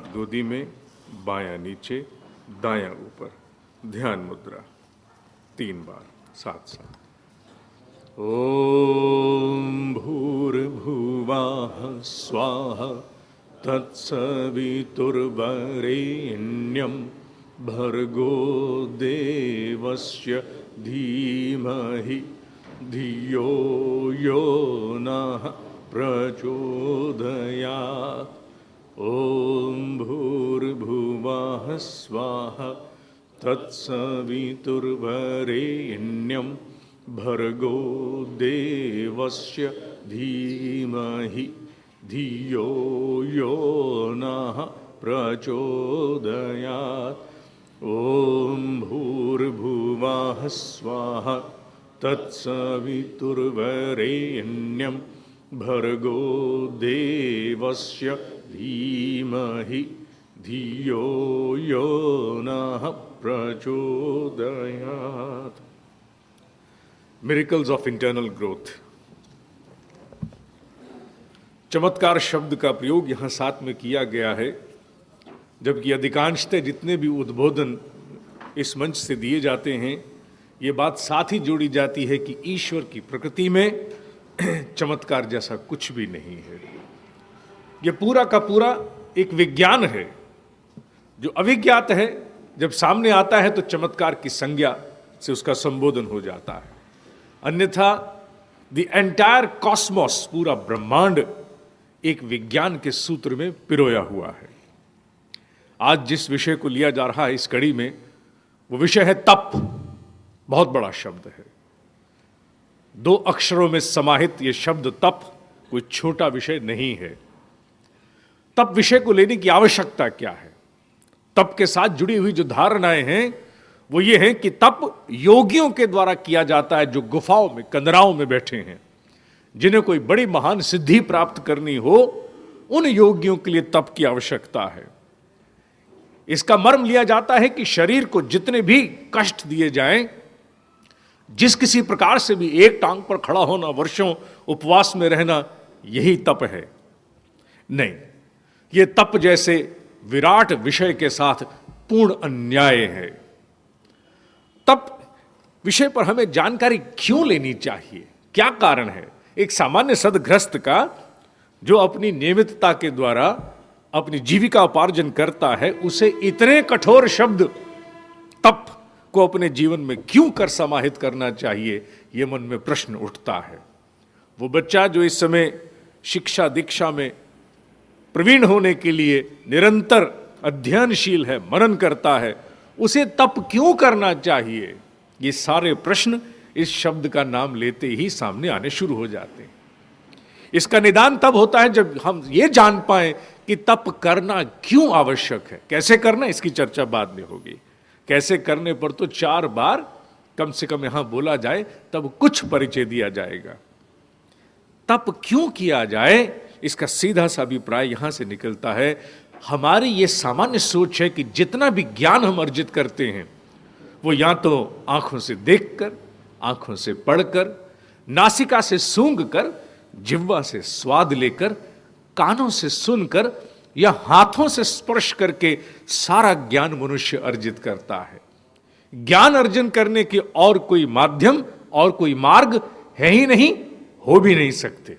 हाथ गोदी में, बायां नीचे, दायां ऊपर। ध्यान मुद्रा 3 बार साथ साथ। ओम भूर्भुवः स्वाहा तत्सवितुर्वरेण्यं भर्गो देवस्य धीमहि धियो यो नः प्रचोदयात्। ओम भूर्भुवः स्वाहा तत्सवितुर्वरेण्यं भर्गो देवस्य धीमहि धियो यो नः प्रचोदयात्। ओम भूर्भुवः स्वाहा तत्सवितुर्वरेण्यं भर्गो देवस्य धीमहि धियो यो नः प्रचोदयात्। Miracles of internal growth. चमत्कार शब्द का प्रयोग यहां साथ में किया गया है, जबकि अधिकांशतः जितने भी उद्बोधन इस मंच से दिए जाते हैं, ये बात साथ ही जोड़ी जाती है कि ईश्वर की प्रकृति में चमत्कार जैसा कुछ भी नहीं है। ये पूरा का पूरा एक विज्ञान है जो अविज्ञात है। जब सामने आता है तो चमत्कार की संज्ञा से उसका संबोधन हो जाता है, अन्यथा द एंटायर कॉस्मोस, पूरा ब्रह्मांड एक विज्ञान के सूत्र में पिरोया हुआ है। आज जिस विषय को लिया जा रहा है इस कड़ी में, वो विषय है तप। बहुत बड़ा शब्द है, 2 अक्षरों में समाहित ये शब्द तप कोई छोटा विषय नहीं है। तप विषय को लेने की आवश्यकता क्या है? तप के साथ जुड़ी हुई जो धारणाएं हैं वो ये है कि तप योगियों के द्वारा किया जाता है, जो गुफाओं में, कंदराओं में बैठे हैं, जिन्हें कोई बड़ी महान सिद्धि प्राप्त करनी हो, उन योगियों के लिए तप की आवश्यकता है। इसका मर्म लिया जाता है कि शरीर को जितने भी कष्ट दिए जाएं, जिस किसी प्रकार से भी, एक टांग पर खड़ा होना, वर्षों उपवास में रहना, यही तप है। नहीं, ये तप जैसे विराट विषय के साथ पूर्ण अन्याय है। तप विषय पर हमें जानकारी क्यों लेनी चाहिए? क्या कारण है? एक सामान्य सदगृहस्थ का जो अपनी नियमितता के द्वारा अपनी जीविका उपार्जन करता है, उसे इतने कठोर शब्द तप को अपने जीवन में क्यों कर समाहित करना चाहिए, यह मन में प्रश्न उठता है। वो बच्चा जो इस समय शिक्षा दीक्षा में प्रवीण होने के लिए निरंतर अध्ययनशील है, मनन करता है, उसे तप क्यों करना चाहिए? ये सारे प्रश्न इस शब्द का नाम लेते ही सामने आने शुरू हो जाते हैं। इसका निदान तब होता है जब हम ये जान पाएं कि तप करना क्यों आवश्यक है। कैसे करना, इसकी चर्चा बाद में होगी। कैसे करने पर तो 4 बार कम से कम यहां बोला जाए, तब कुछ परिचय दिया जाएगा। तप क्यों किया जाए, इसका सीधा सा अभिप्राय यहां से निकलता है। हमारी ये सामान्य सोच है कि जितना भी ज्ञान हम अर्जित करते हैं, वो या तो आंखों से देखकर, आंखों से पढ़कर, नासिका से सूंघकर, जिह्वा से स्वाद लेकर, कानों से सुनकर या हाथों से स्पर्श करके सारा ज्ञान मनुष्य अर्जित करता है। ज्ञान अर्जन करने के और कोई माध्यम और कोई मार्ग है ही नहीं, हो भी नहीं सकते।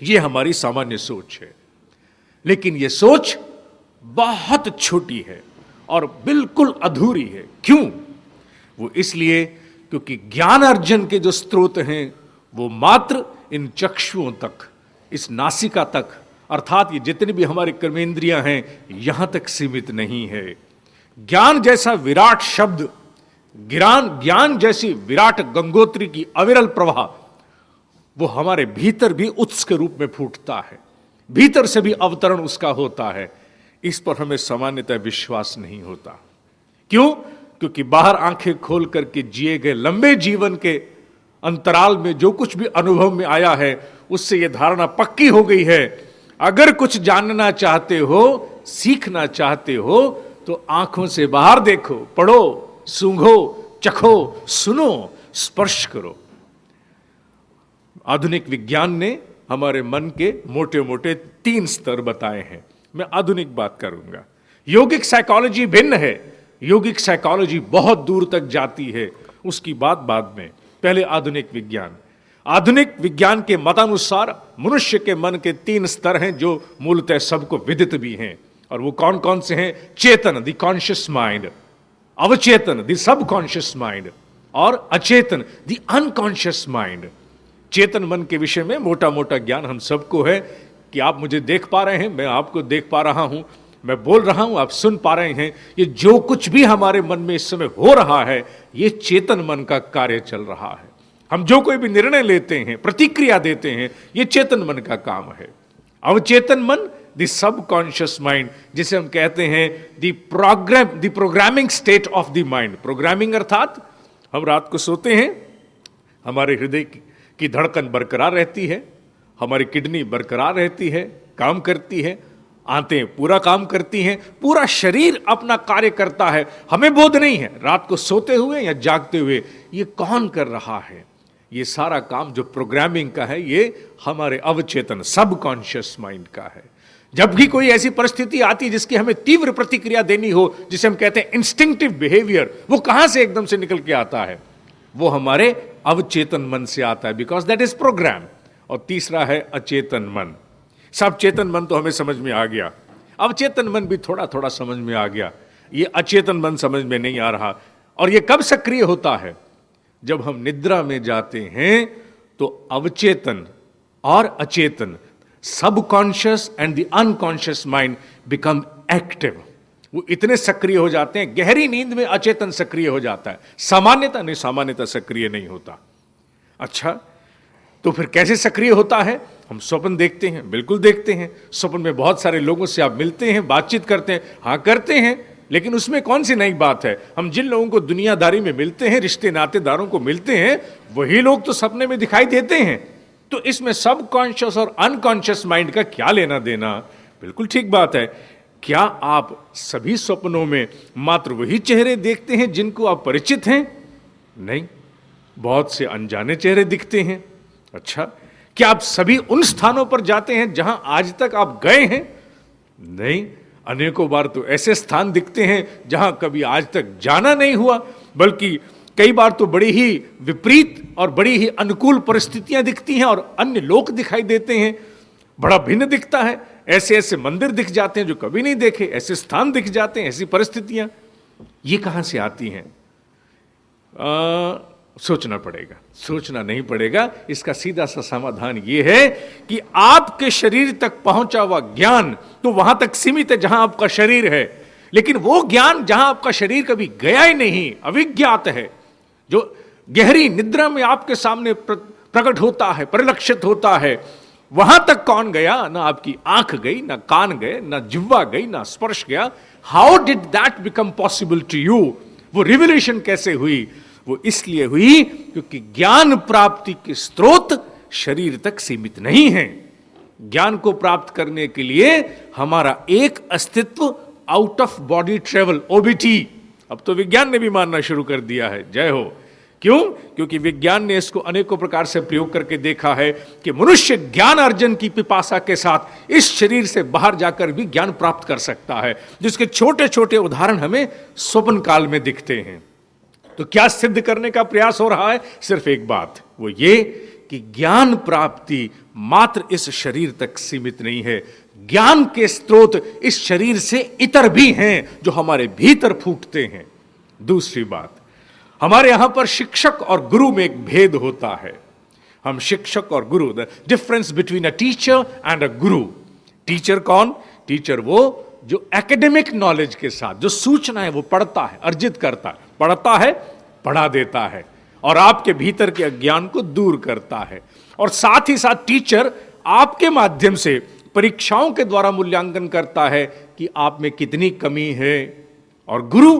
ये हमारी सामान्य सोच है। लेकिन यह सोच बहुत छोटी है और बिल्कुल अधूरी है। क्यों? वो इसलिए क्योंकि ज्ञान अर्जन के जो स्रोत हैं वो मात्र इन चक्षुओं तक, इस नासिका तक, अर्थात ये जितनी भी हमारे कर्मेंद्रियां हैं, यहां तक सीमित नहीं है। ज्ञान जैसा विराट शब्द, ज्ञान जैसी विराट गंगोत्री की अविरल प्रवाह, वो हमारे भीतर भी उत्स के रूप में फूटता है, भीतर से भी अवतरण उसका होता है। इस पर हमें सामान्यतः विश्वास नहीं होता। क्यों? क्योंकि बाहर आंखें खोल करके जिए गए लंबे जीवन के अंतराल में जो कुछ भी अनुभव में आया है, उससे यह धारणा पक्की हो गई है, अगर कुछ जानना चाहते हो, सीखना चाहते हो, तो आंखों से बाहर देखो, पढ़ो, सूंघो, चखो, सुनो, स्पर्श करो। आधुनिक विज्ञान ने हमारे मन के मोटे मोटे 3 स्तर बताए हैं। मैं आधुनिक बात करूंगा। योगिक साइकोलॉजी भिन्न है, योगिक साइकोलॉजी बहुत दूर तक जाती है, उसकी बात बाद में। पहले आधुनिक विज्ञान। आधुनिक विज्ञान के मतानुसार मनुष्य के मन के 3 स्तर हैं जो मूलतः सबको विदित भी हैं, और वो कौन कौन से हैं? चेतन, द कॉन्शियस माइंड, अवचेतन, द सब कॉन्शियस माइंड, और अचेतन, द अनकॉन्शियस माइंड। चेतन मन के विषय में मोटा मोटा ज्ञान हम सबको है कि आप मुझे देख पा रहे हैं, मैं आपको देख पा रहा हूं, मैं बोल रहा हूं, आप सुन पा रहे हैं। ये जो कुछ भी हमारे मन में इस समय हो रहा है, ये चेतन मन का कार्य चल रहा है। हम जो कोई भी निर्णय लेते हैं, प्रतिक्रिया देते हैं, ये चेतन मन का काम है। अवचेतन मन, द सब कॉन्शियस माइंड, जिसे हम कहते हैं the programming state of the mind. Programming अर्थात हम रात को सोते हैं, हमारे हृदय की धड़कन बरकरार रहती है, हमारी किडनी बरकरार रहती है, काम करती है, आंतें पूरा काम करती हैं, पूरा शरीर अपना कार्य करता है, हमें बोध नहीं है रात को सोते हुए या जागते हुए ये कौन कर रहा है। ये सारा काम जो प्रोग्रामिंग का है, ये हमारे अवचेतन सब कॉन्शियस माइंड का है। जब भी कोई ऐसी परिस्थिति आती है जिसकी हमें तीव्र प्रतिक्रिया देनी हो, जिसे हम कहते हैं इंस्टिंक्टिव बिहेवियर, वो कहां से एकदम से निकल के आता है? वो हमारे अवचेतन मन से आता है, बिकॉज दैट इज प्रोग्राम। और तीसरा है अचेतन मन। सब चेतन मन तो हमें समझ में आ गया, अवचेतन मन भी थोड़ा थोड़ा समझ में आ गया, ये अचेतन मन समझ में नहीं आ रहा। और ये कब सक्रिय होता है? जब हम निद्रा में जाते हैं तो अवचेतन और अचेतन, subconscious and the unconscious mind become active. वो इतने सक्रिय हो जाते हैं, गहरी नींद में अचेतन सक्रिय हो जाता है, सामान्यता सक्रिय नहीं होता। अच्छा, तो फिर कैसे सक्रिय होता है? हम स्वप्न देखते हैं, बिल्कुल देखते हैं। स्वप्न में बहुत सारे लोगों से आप मिलते हैं, बातचीत करते हैं, हाँ करते हैं, लेकिन उसमें कौन सी नई बात है? हम जिन लोगों को दुनियादारी में मिलते हैं, रिश्ते नातेदारों को मिलते हैं, वही लोग तो सपने में दिखाई देते हैं। तो इसमें सब कॉन्शियस और अनकॉन्शियस माइंड का क्या लेना देना? बिल्कुल ठीक बात है। क्या आप सभी स्वप्नों में मात्र वही चेहरे देखते हैं जिनको आप परिचित हैं? नहीं, बहुत से अनजाने चेहरे दिखते हैं। अच्छा, क्या आप सभी उन स्थानों पर जाते हैं जहां आज तक आप गए हैं? नहीं, अनेकों बार तो ऐसे स्थान दिखते हैं जहां कभी आज तक जाना नहीं हुआ, बल्कि कई बार तो बड़ी ही विपरीत और बड़ी ही अनुकूल परिस्थितियां दिखती हैं और अन्य लोग दिखाई देते हैं, बड़ा भिन्न दिखता है। ऐसे ऐसे मंदिर दिख जाते हैं जो कभी नहीं देखे, ऐसे स्थान दिख जाते हैं, ऐसी परिस्थितियां, ये कहां से आती हैं? सोचना पड़ेगा, सोचना नहीं पड़ेगा। इसका सीधा सा समाधान यह है कि आपके शरीर तक पहुंचा हुआ ज्ञान तो वहां तक सीमित है जहां आपका शरीर है, लेकिन वो ज्ञान जहां आपका शरीर कभी गया ही नहीं, अविज्ञात है, जो गहरी निद्रा में आपके सामने प्रकट होता है, परिलक्षित होता है, वहां तक कौन गया? ना आपकी आंख गई, ना कान गए, ना जिह्वा गई, ना स्पर्श गया। How did that become possible to you? वो रिवलेशन कैसे हुई? वो इसलिए हुई क्योंकि ज्ञान प्राप्ति के स्रोत शरीर तक सीमित नहीं है। ज्ञान को प्राप्त करने के लिए हमारा एक अस्तित्व out of body travel, OBT, अब तो विज्ञान ने भी मानना शुरू कर दिया है। जय हो। क्यों? क्योंकि विज्ञान ने इसको अनेकों प्रकार से प्रयोग करके देखा है कि मनुष्य ज्ञान अर्जन की पिपासा के साथ इस शरीर से बाहर जाकर भी ज्ञान प्राप्त कर सकता है, जिसके छोटे छोटे उदाहरण हमें स्वप्न काल में दिखते हैं। तो क्या सिद्ध करने का प्रयास हो रहा है? सिर्फ एक बात, वो ये कि ज्ञान प्राप्ति मात्र इस शरीर तक सीमित नहीं है, ज्ञान के स्रोत इस शरीर से इतर भी हैं जो हमारे भीतर फूटते हैं। दूसरी बात, हमारे यहां पर शिक्षक और गुरु में एक भेद होता है। हम शिक्षक और गुरु, the difference between a teacher and a Guru. Teacher कौन? टीचर वो जो एकेडमिक नॉलेज के साथ जो सूचना है वो पढ़ता है, अर्जित करता है, पढ़ता है, पढ़ा देता है और आपके भीतर के अज्ञान को दूर करता है। और साथ ही साथ टीचर आपके माध्यम से परीक्षाओं के द्वारा मूल्यांकन करता है कि आप में कितनी कमी है। और गुरु,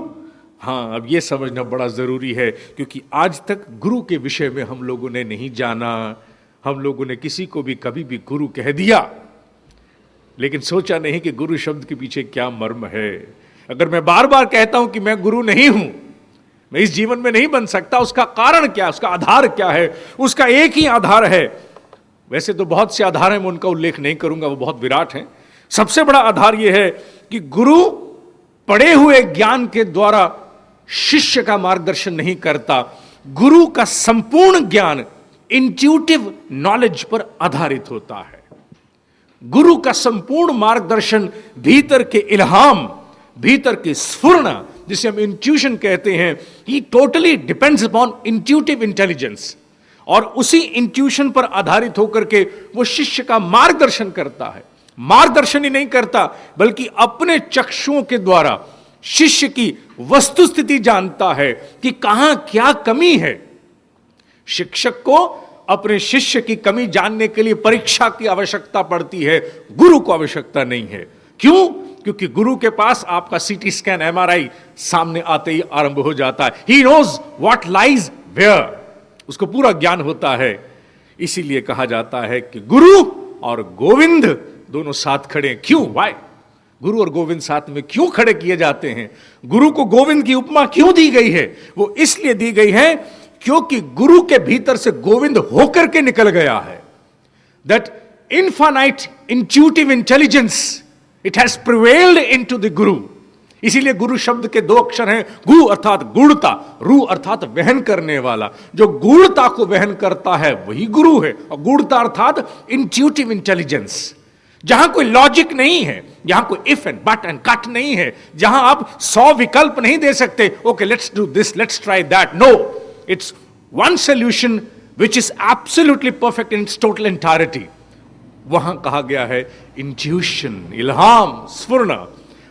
हाँ, अब यह समझना बड़ा जरूरी है, क्योंकि आज तक गुरु के विषय में हम लोगों ने नहीं जाना। हम लोगों ने किसी को भी कभी भी गुरु कह दिया, लेकिन सोचा नहीं कि गुरु शब्द के पीछे क्या मर्म है। अगर मैं बार बार कहता हूं कि मैं गुरु नहीं हूं, मैं इस जीवन में नहीं बन सकता, उसका कारण क्या, उसका आधार क्या है? उसका एक ही आधार है। वैसे तो बहुत से आधार हैं, मैं उनका उल्लेख नहीं करूंगा, वो बहुत विराट हैं, सबसे बड़ा आधार यह है कि गुरु पढ़े हुए ज्ञान के द्वारा शिष्य का मार्गदर्शन नहीं करता। गुरु का संपूर्ण ज्ञान इंट्यूटिव नॉलेज पर आधारित होता है। गुरु का संपूर्ण मार्गदर्शन भीतर के इल्हाम, भीतर की स्फुरना, जिसे हम इंट्यूशन कहते हैं, ही totally depends upon intuitive intelligence. और उसी इंट्यूशन पर आधारित होकर के वो शिष्य का मार्गदर्शन करता है। मार्गदर्शन ही नहीं करता बल्कि अपने चक्षुओं के द्वारा शिष्य की वस्तुस्थिति जानता है कि कहां क्या कमी है। शिक्षक को अपने शिष्य की कमी जानने के लिए परीक्षा की आवश्यकता पड़ती है, गुरु को आवश्यकता नहीं है। क्यों? क्योंकि गुरु के पास आपका सीटी स्कैन, एमआरआई सामने आते ही आरंभ हो जाता है। He knows what lies where, उसको पूरा ज्ञान होता है। इसीलिए कहा जाता है कि गुरु और गोविंद दोनों साथ खड़े हैं। क्यों? वाई? गुरु और गोविंद साथ में क्यों खड़े किए जाते हैं? गुरु को गोविंद की उपमा क्यों दी गई है? वो इसलिए दी गई है क्योंकि गुरु के भीतर से गोविंद होकर के निकल गया है। That infinite intuitive intelligence, it has prevailed into the गुरु। इसीलिए गुरु शब्द के दो अक्षर हैं, गु अर्थात गूढ़ता, रू अर्थात वहन करने वाला। जो गूढ़ता को वहन करता है वही गुरु है। और गूढ़ता अर्थात इंट्यूटिव इंटेलिजेंस, जहां कोई लॉजिक नहीं है, जहां कोई if and but and cut नहीं है, जहां आप 100 विकल्प नहीं दे सकते, okay let's do this, let's try that. No, it's one solution which is absolutely perfect in its total entirety. वहां कहा गया है इंट्यूशन, इल्हाम, स्फुरना,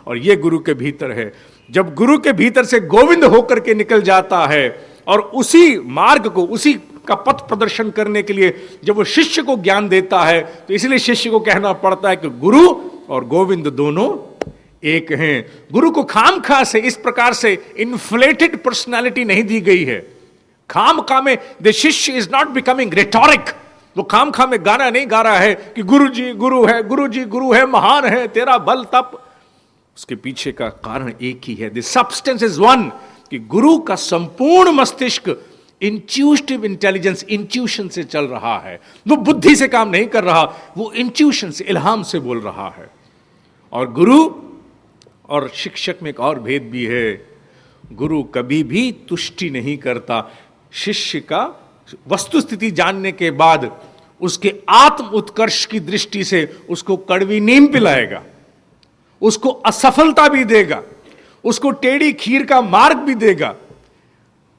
और यह गुरु के भीतर है। जब गुरु के भीतर से गोविंद होकर के निकल जाता है और उसी मार्ग को, उसी का पथ प्रदर्शन करने के लिए जब वो शिष्य को ज्ञान देता है, तो इसलिए शिष्य को कहना पड़ता है कि गुरु और गोविंद दोनों एक हैं। गुरु को खामखा से इस प्रकार से इन्फ्लेटेड पर्सनालिटी नहीं दी गई है। खामखा में द शिष्य इज नॉट बिकमिंग रेटोरिक। वो खामखा में गाना नहीं गा रहा है कि गुरु जी गुरु है, गुरु जी गुरु है, महान है तेरा बल तप। उसके पीछे का कारण एक ही है, द सब्सटेंस इज वन, कि गुरु का संपूर्ण मस्तिष्क इंट्यूटिव इंटेलिजेंस, इंट्यूशन से चल रहा है। वो बुद्धि से काम नहीं कर रहा, वो इंट्यूशन से, इल्हाम से बोल रहा है। और गुरु और शिक्षक में एक और भेद भी है। गुरु कभी भी तुष्टि नहीं करता। शिष्य का वस्तुस्थिति जानने के बाद उसके आत्म उत्कर्ष की दृष्टि से उसको कड़वी नीम पिलाएगा, उसको असफलता भी देगा, उसको टेढ़ी खीर का मार्ग भी देगा।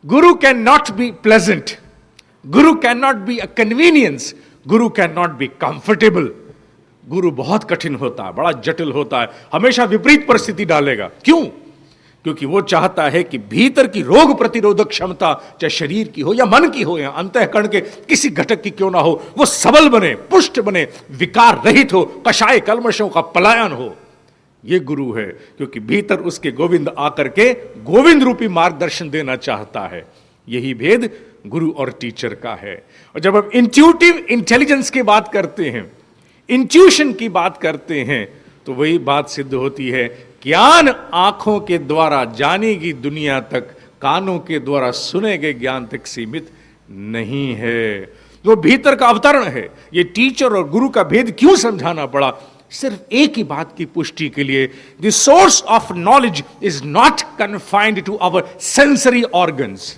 गुरु can not be pleasant, Guru can not be a convenience, Guru can not be comfortable. गुरु बहुत कठिन होता है, बड़ा जटिल होता है, हमेशा विपरीत परिस्थिति डालेगा। क्यों? क्योंकि वो चाहता है कि भीतर की रोग प्रतिरोधक क्षमता, चाहे शरीर की हो या मन की हो या अंतःकरण के किसी घटक की क्यों ना हो, वो सबल बने, पुष्ट बने, विकार रहित हो, कषाय कल्मशों का पलायन हो। ये गुरु है, क्योंकि भीतर उसके गोविंद आकर के गोविंद रूपी मार्गदर्शन देना चाहता है। यही भेद गुरु और टीचर का है। और जब हम इंट्यूटिव इंटेलिजेंस की बात करते हैं, इंट्यूशन की बात करते हैं, तो वही बात सिद्ध होती है, ज्ञान आंखों के द्वारा जानी गई दुनिया तक, कानों के द्वारा सुने गए ज्ञान तक सीमित नहीं है। वो भीतर का अवतरण है। ये टीचर और गुरु का भेद क्यों समझाना पड़ा? सिर्फ एक ही बात की पुष्टि के लिए, the source of knowledge is not confined to our sensory organs,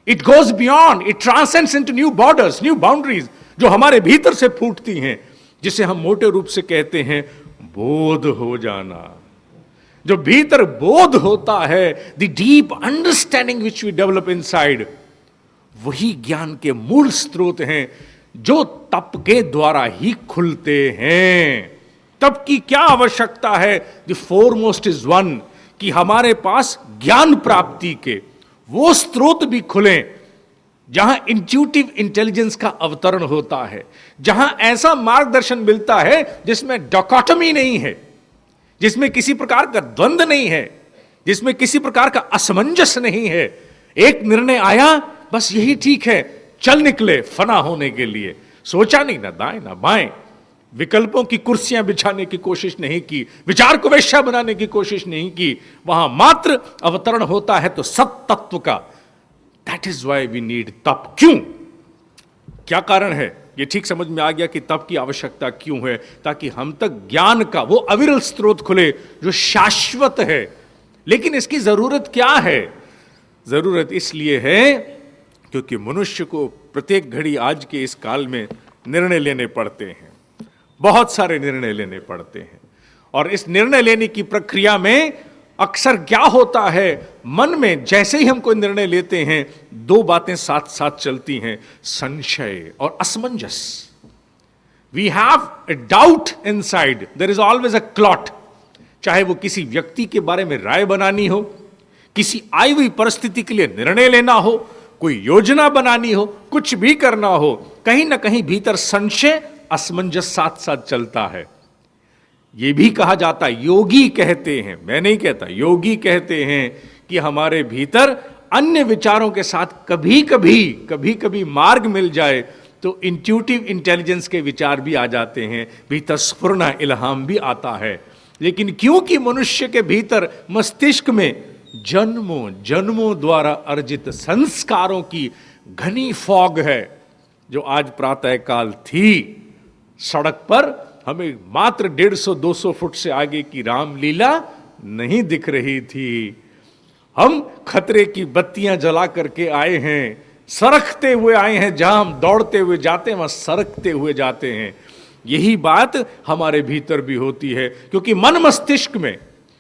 it goes beyond, it transcends into new borders, new boundaries, जो हमारे भीतर से फूटती हैं, जिसे हम मोटे रूप से कहते हैं बोध हो जाना। जो भीतर बोध होता है, the deep understanding which we develop inside, वही ज्ञान के मूल स्रोत हैं, जो तप के द्वारा ही खुलते हैं। तप की क्या आवश्यकता है? द फोरमोस्ट इज वन, कि हमारे पास ज्ञान प्राप्ति के वो स्रोत भी खुलें जहां इंट्यूटिव इंटेलिजेंस का अवतरण होता है, जहां ऐसा मार्गदर्शन मिलता है जिसमें डॉकोटमी नहीं है, जिसमें किसी प्रकार का द्वंद्व नहीं है, जिसमें किसी प्रकार का असमंजस नहीं है। एक निर्णय आया, बस यही ठीक है, चल निकले फना होने के लिए, सोचा नहीं, ना दाएं ना बाएं, विकल्पों की कुर्सियां बिछाने की कोशिश नहीं की, विचार को वेश्या बनाने की कोशिश नहीं की। वहां मात्र अवतरण होता है तो सत तत्व का। That is why we need tapa. क्यों? क्या कारण है? ये ठीक समझ में आ गया कि तप की आवश्यकता क्यों है, ताकि हम तक ज्ञान का वो अविरल स्रोत खुले जो शाश्वत है। लेकिन इसकी जरूरत क्या है? जरूरत इसलिए है क्योंकि मनुष्य को प्रत्येक घड़ी आज के इस काल में निर्णय लेने पड़ते हैं, बहुत सारे निर्णय लेने पड़ते हैं। और इस निर्णय लेने की प्रक्रिया में अक्सर क्या होता है, मन में जैसे ही हम कोई निर्णय लेते हैं दो बातें साथ साथ चलती हैं, संशय और असमंजस। We have a doubt inside, there is always a clot. चाहे वो किसी व्यक्ति के बारे में राय बनानी हो, किसी आई हुई परिस्थिति के लिए निर्णय लेना हो, कोई योजना बनानी हो, कुछ भी करना हो, कहीं ना कहीं भीतर संशय असमंजस साथ साथ चलता है। यह भी कहा जाता है, योगी कहते हैं, मैं नहीं कहता, योगी कहते हैं कि हमारे भीतर अन्य विचारों के साथ कभी कभी मार्ग मिल जाए तो इंट्यूटिव इंटेलिजेंस के विचार भी आ जाते हैं, भीतर स्फुरना इल्हाम भी आता है। लेकिन क्योंकि मनुष्य के भीतर मस्तिष्क में जन्मों जन्मों द्वारा अर्जित संस्कारों की घनी फॉग है, जो आज प्रातः काल थी सड़क पर हमें मात्र 150-200 फुट से आगे की रामलीला नहीं दिख रही थी। हम खतरे की बत्तियां जला करके आए हैं, सरकते हुए आए हैं, जहां हम दौड़ते हुए जाते हैं वहां सरकते हुए जाते हैं। यही बात हमारे भीतर भी होती है, क्योंकि मन मस्तिष्क में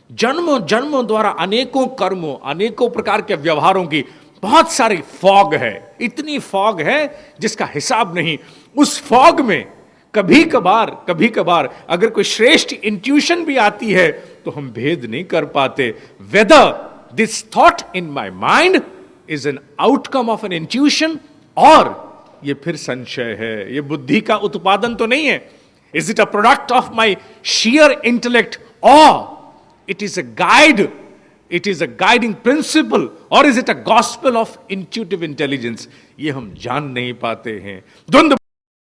जन्मों जन्मों द्वारा अनेकों कर्मों, अनेकों प्रकार के व्यवहारों की बहुत सारी फॉग है, इतनी फॉग है जिसका हिसाब नहीं। उस फॉग में कभी कभार अगर कोई श्रेष्ठ इंट्यूशन भी आती है तो हम भेद नहीं कर पाते, whether this thought in my mind is an outcome of N intuition, और ये फिर संशय है, ये बुद्धि का उत्पादन तो नहीं है। Is it a product of my shear intellect, और it is a guide, it is a guiding principle, or is it a gospel of intuitive intelligence? ये हम जान नहीं पाते हैं। द्वंद्व